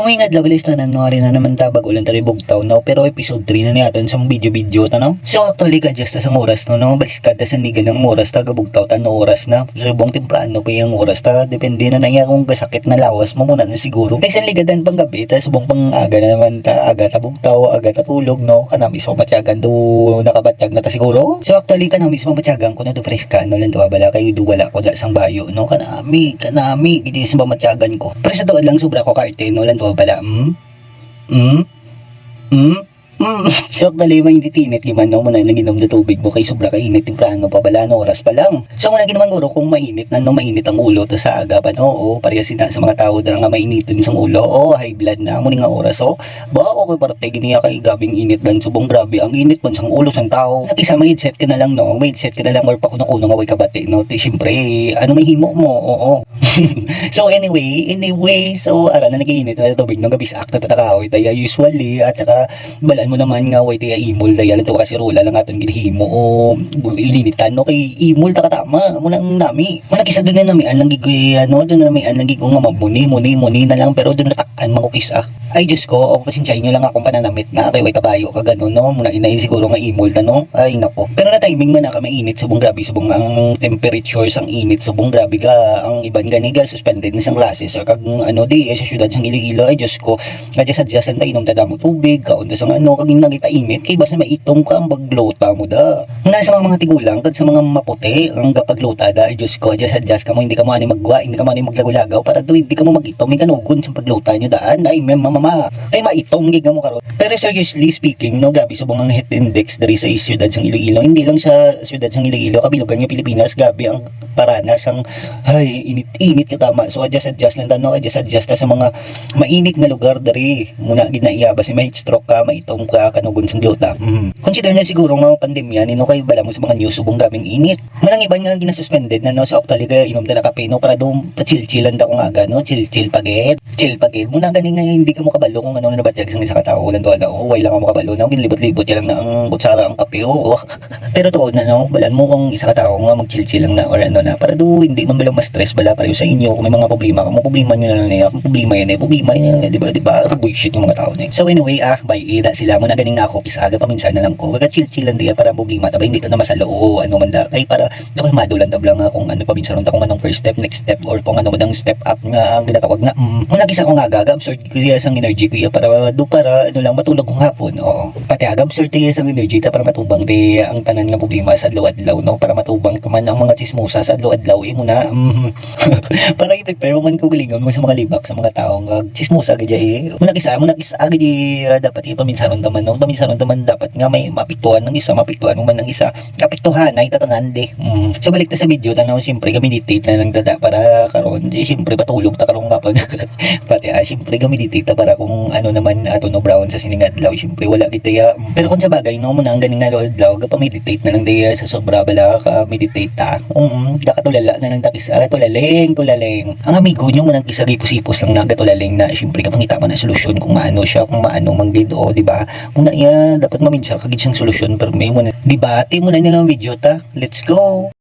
may nga adlaw na nangyari na naman tabag ulan tari bugtaw no, pero episode 3 na niyaton sa video no. So actually ka just sa oras no, baliskad ta sa nigan ng oras taga bugtaw tan oras na. So bong temprano pa yung oras ta, depende na naya kung gasakit na lawas mo muna na siguro. Kaysa ligadan pang gabi ta subong pang aga na naman ta, aga ta bugtaw, aga ta tulog no, kanami so matyagan do nakabatyag na ta siguro. So actually kanami so matyagan ko na do fresh ka no, lang bala kayo do wala ko da sang bayo no, kanami gidi sa matyagan ko. Pero sa doon lang sobra ko karte no, lang bala So actually may hindi tinit giman no, muna naginom na tubig mo kay sobra kainit temprano pa bala no, oras pa lang. So muna ginaman guro kung mainit na no, mainit ang ulo to sa aga pa no, oo parehas na sa mga tao dara nga mainiton sa ulo, oo high blood na mo nga oras so ba okay parte giniya kay gabing init dan subong grabe ang init man sang ulo sang tao. Nakisa may headset ka na lang no, may headset ka na lang or pa kuno nga way kabati no, ti syempre ano may himo mo, oo. So anyway, so ara na nagiinit na tubig no, gabi sa akta tatakaw ita usually at saka balaan mo naman nga way tiya imol dahil ito kasi rula lang aton ginhimo o ilinitan no, kay imol ta katama mo nang nami mo nakisa doon na nami lang gigoy ano, doon na nami lang gigo nga mabuni na lang pero doon natakan man ko kisa. Ay Diyos ko, o pasensyahin nyo lang akong pananamit na kay way kabayo ka gano'n no, muna inay siguro nga imol ta no, ay nako. Pero na timing man na ka mainit subong grabe subong ang temperature sang init subong grabe ka ang iban gani ga suspended na sang classes or kag ano di sa syudad sang Iloilo. Ay Diyos ko, adjust ta inom ta damo tubig kaon ta sang ano kaging nagita init kay basta maitong ka ang baglota mo da. Muna sa mga tigulang kag sa mga maputi ang gapaglota da. Ay Diyos ko, adjust ka mo, hindi ka mo ani magwa, hindi ka mo ani maglagaw-lagaw para do hindi ka mo magitong ni kanugon sa paglota nyo daan. Ay mama ay maitong giga mo karon. Pero seriously speaking no, gabi subong ang heat index diri sa syudad sang Iloilo, hindi lang sa syudad sang Iloilo, kabilugan nga Pilipinas, gabi ang paranas ang ay init ka tama. So adjust lang ta no, adjust ta sa mga mainit nga lugar diri. Muna ginaiya basi may stroke ka, maitong ka kanugon sang glota. Consider na siguro nga pandemya nino kay bala mo sa mga news subong gabing init. Manang iban nga ginasuspended na no, so actually kaya inom ta na kape no para do pa-chill-chillan ta kung aga no, chill pagit. Muna gani nga hindi ka mo kabalo kung ano na nabatyag sang isa ka tao lang wala o way lang mo kabalo no, ginlibot-libot ya lang na ang kutsara ang kape o. Pero tuod na no, balan mo kung isa ka tao nga mag-chill lang na or ano na para do hindi man bala ma-stress bala pareho sa inyo kung may mga problema ka mo, problema nyo na lang niya, kung problema yan di ba bullshit yung mga tao na so anyway by ida sila mo na ganing na ako pisaga paminsan na lang ko kaga chill lang diya para problema ta ba hindi ka na masalo o ano man da ay para ako madulan ta lang kung ano paminsan ron ta kung anong first step, next step or kung ano man ang step up nga ang ginatawag na muna gisa ko nga absorb ko siya sang energy ko para ano lang matulog kong hapon oo pati absorb ko sang energy ta para matubang di ang tanan nga problema sa adlaw-adlaw no, para matubang tuman ang mga chismosa sa adlaw-adlaw muna para i-prepare man ko galingon mo sa mga libak sa mga tao nga chismosa gid muna kisa gid dapat ipaminsanon taman no, paminsanon taman dapat nga may mapiktuhan ng isa, mapiktuhan mo man ng isa, kapiktuhan ay tatanan de. So balik ta sa video tanaw siyempre meditate na lang dada para karon di siyempre patulog ta karon kapag pati siyempre meditate ta para kung ano naman ato no brown sa sining adlaw siyempre wala kita pero kung sa bagay no muna ang ganing nga adlaw ga meditate na lang de sa sobra bala ka meditate ta dakatulala na lang takisa tulaling ang amigo nyo manang kisagay pusipos lang na gatulaling na siyempre kapag kita man na solusyon kung maano siya kung maano manggid o di ba muna dapat maminsan kagid siyang solusyon pero may muna debate muna nilang video ta, let's go.